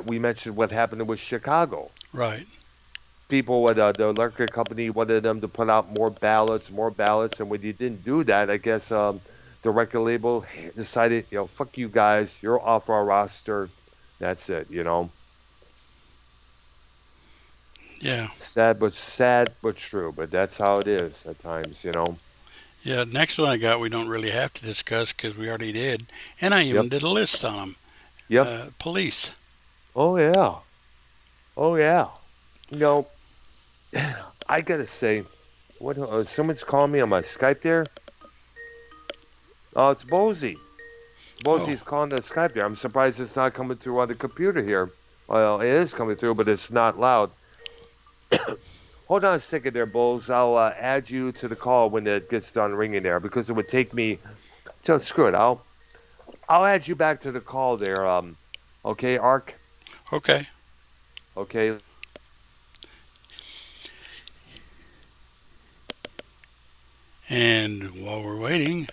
we mentioned what happened with Chicago. Right. People with the record company wanted them to put out more ballads, and when you didn't do that, I guess the record label decided, fuck you guys, you're off our roster. That's it. Yeah. Sad but true. But that's how it is at times. Yeah, next one I got we don't really have to discuss because we already did. And I Yep. even did a list on them. Yep. Police. Oh yeah. Oh yeah. You know, I gotta say, what? Someone's calling me on my Skype there. Oh, it's Bozy. Oh, Bosie's calling the Skype there. I'm surprised it's not coming through on the computer here. Well, it is coming through, but it's not loud. Hold on a second there, Bulls. I'll add you to the call when it gets done ringing there because it would take me. So screw it. I'll add you back to the call there. Okay, Ark. okay. Okay. And while we're waiting,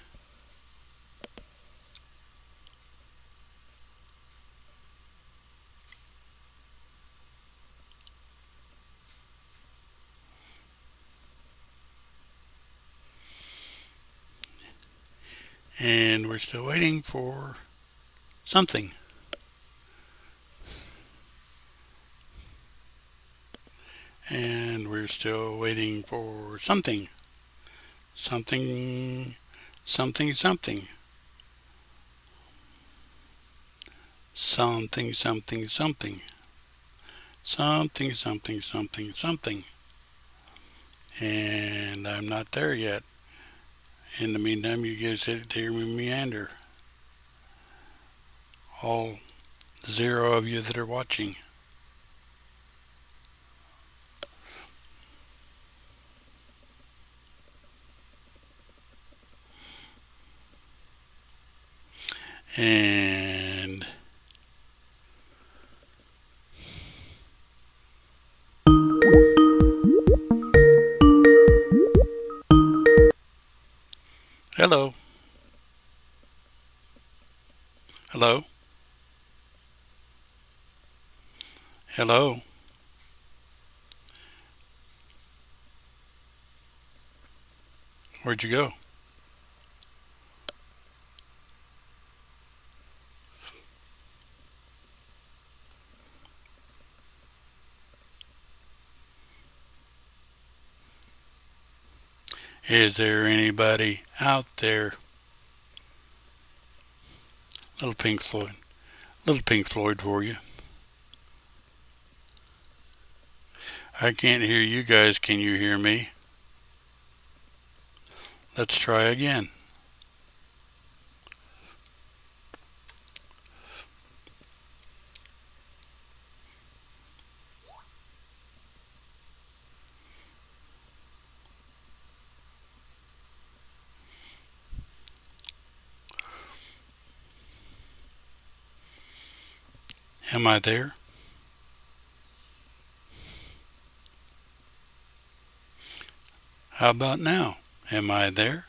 and we're still waiting for something. And we're still waiting for something. Something, something, something. Something, something, something. Something, something, something, something. And I'm not there yet. In the meantime, you guys sit to hear me meander. All 0 of you that are watching. And hello. Hello. Hello. Where'd you go? Is there anybody out there? Little Pink Floyd. Little Pink Floyd for you. I can't hear you guys. Can you hear me? Let's try again. Am I there? How about now? Am I there?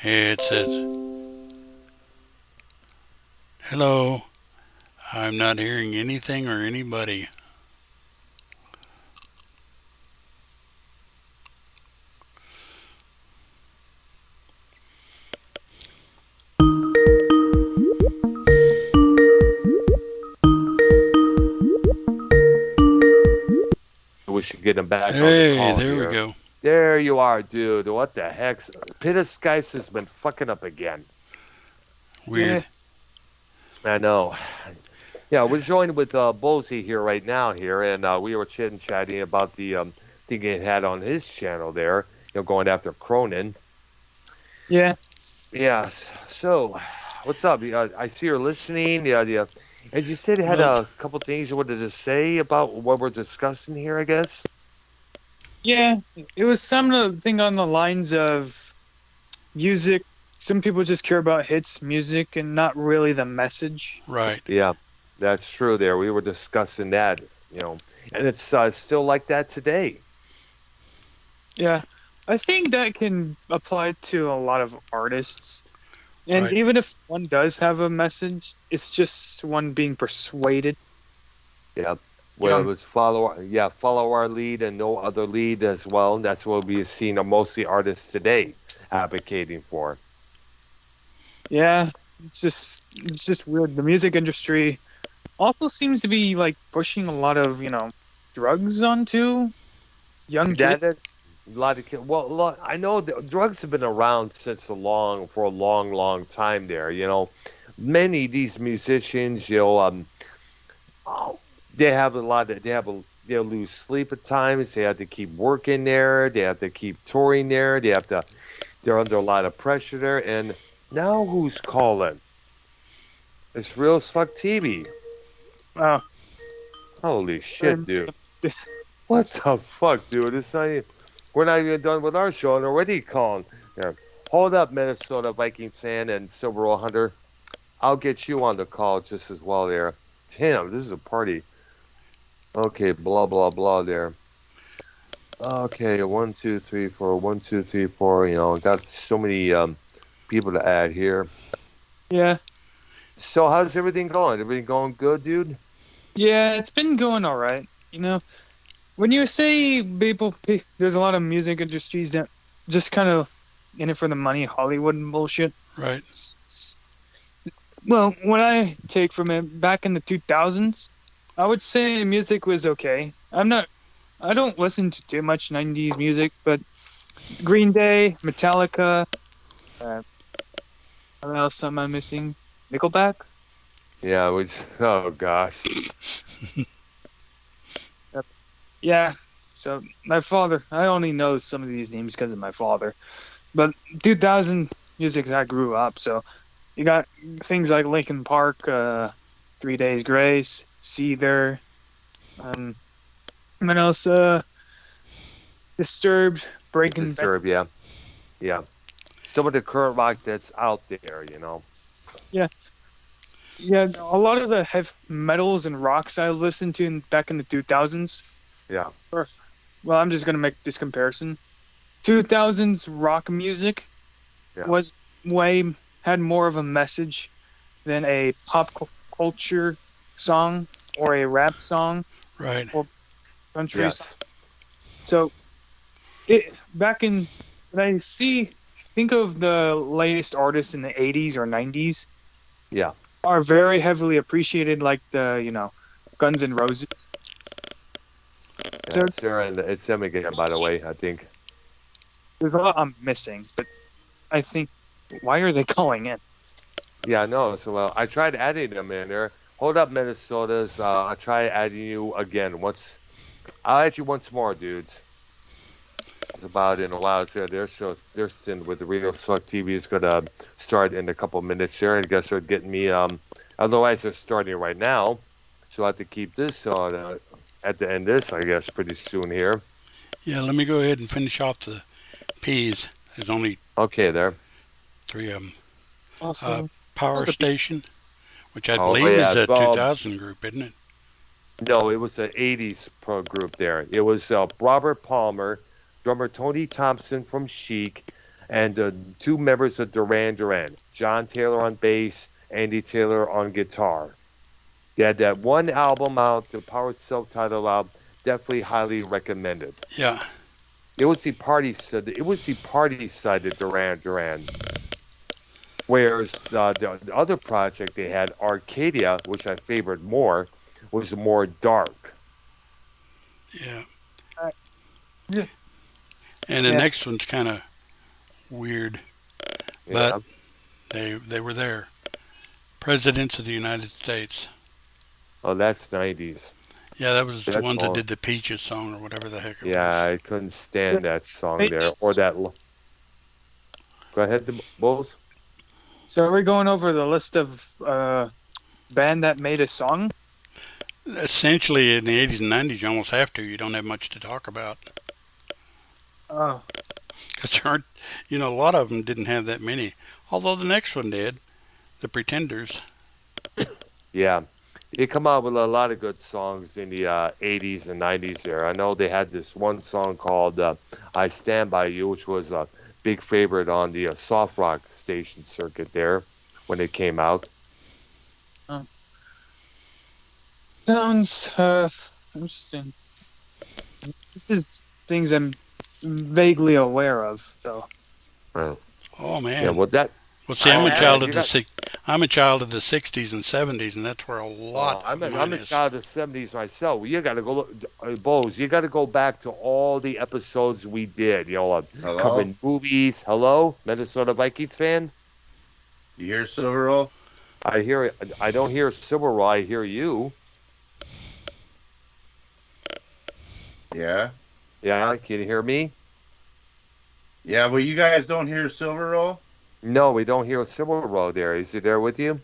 It says, hello. I'm not hearing anything or anybody. We should get him back on the Hey, call there here. we go. There you are, dude. What the heck? Pit of Skypes has been fucking up again. Weird. I know. Yeah, we're joined with Bosey here right now and we were chatting about the thing he had on his channel there, going after Cronin. Yeah. Yeah. So, what's up? I see you're listening. Yeah. And you said you had Well, a couple things you wanted to say about what we're discussing here, I guess. Yeah. It was something on the lines of music. Some people just care about hits, music, and not really the message. right. Yeah, that's true there. We were discussing that, and it's still like that today. Yeah. I think that can apply to a lot of artists. And Right. even if one does have a message, it's just one being persuaded. Yeah. Well, it was follow our lead and no other lead as well. And that's what we've seen of most of the artists today advocating for. Yeah. It's just weird. The music industry also seems to be like pushing a lot of, drugs onto young kids. That is a lot of kids. Well, look, I know drugs have been around for a long, long time there. Many of these musicians, they have they lose sleep at times. They have to keep working there. They have to keep touring there. They're under a lot of pressure there. And now who's calling? It's Real Slug TV. Oh, Holy shit, dude. What the fuck, dude? We're not even done with our show and already calling. Here, hold up, Minnesota Vikings fan and Silver Roll Hunter. I'll get you on the call just as well there. Damn, this is a party. Okay, blah, blah, blah there. Okay, 1, 2, 3, 4, 1, 2, 3, 4. Got so many people to add here. Yeah. So how's everything going? Everything going good, dude? Yeah, it's been going all right. When you say there's a lot of music industries that just kind of in it for the money, Hollywood and bullshit. Right. Well, what I take from it back in the 2000s, I would say music was okay. I don't listen to too much 90s music, but Green Day, Metallica, uh, what else am I missing? Nickelback? Yeah, oh gosh. Yeah. So my father, I only know some of these names because of my father. But 2000 music I grew up, so you got things like Linkin Park, 3 Days Grace, Seether, what else? Disturbed, Breaking Bad. Disturb, yeah. Yeah. Some of the current rock that's out there. Yeah, yeah. A lot of the heavy metals and rocks I listened to back in the 2000s. Yeah. Well, I'm just gonna make this comparison. 2000s rock music Yeah. was had more of a message than a culture song or a rap song Right. or country Yes. song. So when I think of the latest artists in the 80s or 90s Yeah. are very heavily appreciated, like the Guns N' Roses. Yeah. It's them again, by the way, I think. There's a lot I'm missing, but I think why are they calling in? Yeah, no. So I tried adding them in there. Hold up, Minnesota's. I'll try adding you again. I'll add you once more, dudes. It's about in a while. So their stint with the Real Suck TV is gonna start in a couple minutes here. And I guess they're getting me. Otherwise they're starting right now. So I have to keep this on at the end of this, I guess, pretty soon here. Yeah, let me go ahead and finish off the P's. There's only Okay, there. 3 of them. Also, Power Station, which I Oh believe is yeah. a 2000 group, isn't it? No, it was the 80's pro group there. It was Robert Palmer, drummer Tony Thompson from Chic, and 2 members of Duran Duran, John Taylor on bass, Andy Taylor on guitar. They had that one album out, the Power self-titled album, definitely highly recommended. Yeah. It was the party side of Duran Duran. Whereas the other project they had, Arcadia, which I favored more, was more dark. Yeah. yeah, And the Yeah. next one's kind of weird, Yeah. but they were there. Presidents of the United States. Oh, that's 90's. Yeah, that was the That's ones that all. did the Peaches song or whatever the heck it Yeah, was. I couldn't stand that song there or that. Go ahead, Bulls. so are we going over the list of band that made a song? Essentially, in the 80s and 90s, you almost have to. You don't have much to talk about. Oh, Because there aren't, a lot of them didn't have that many. Although the next one did, The Pretenders. Yeah, they come out with a lot of good songs in the 80's and 90's there. I know they had this one song called I Stand By You, which was a big favorite on the soft rock station circuit there when it came out. sounds interesting. This is things I'm vaguely aware of, though. Right. Oh man. Yeah, well, Well, see, I'm a man, child of you the got- I'm a child of the 60s and 70s, and that's where a lot I'm of a, mine I'm a is. child of the 70's myself. You got to go, Bose, you got to go back to all the episodes we did, Hello? covering movies. Hello, Minnesota Vikings fan? You hear Silver Roll? I don't hear Silver, I hear you. Yeah. Yeah, can you hear me? Yeah, well, you guys don't hear Silver Roll? No, we don't hear Silver there. Is he there with you?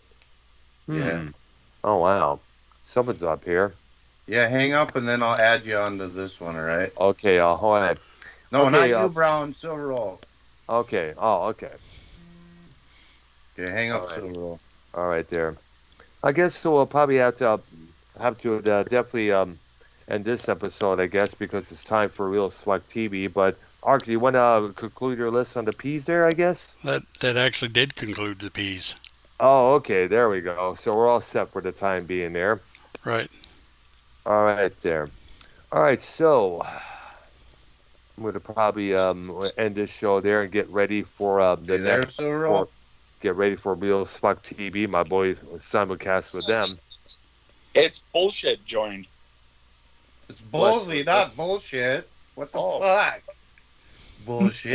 Yeah. Oh, wow. Someone's up here. Yeah, hang up and then I'll add you onto this one, all right? Okay, hold on. No, Okay, not you, Brown, Silver Roll. Okay, oh, okay. Okay, hang up, All right. Silver Roll. All right, there. I guess so we'll probably have to definitely end this episode, I guess, because it's time for Real Swag TV. But Ark, do you want to conclude your list on the P's there? I guess. That actually did conclude the P's. Oh, okay. There we go. So we're all set for the time being there. Right. All right, there. All right, so I'm going to probably end this show there and get ready for the next. Get ready for Real Spuck TV. My boys simulcast with them. It's bullshit joined. It's ballsy, not bullshit. What the fuck? Bullshit.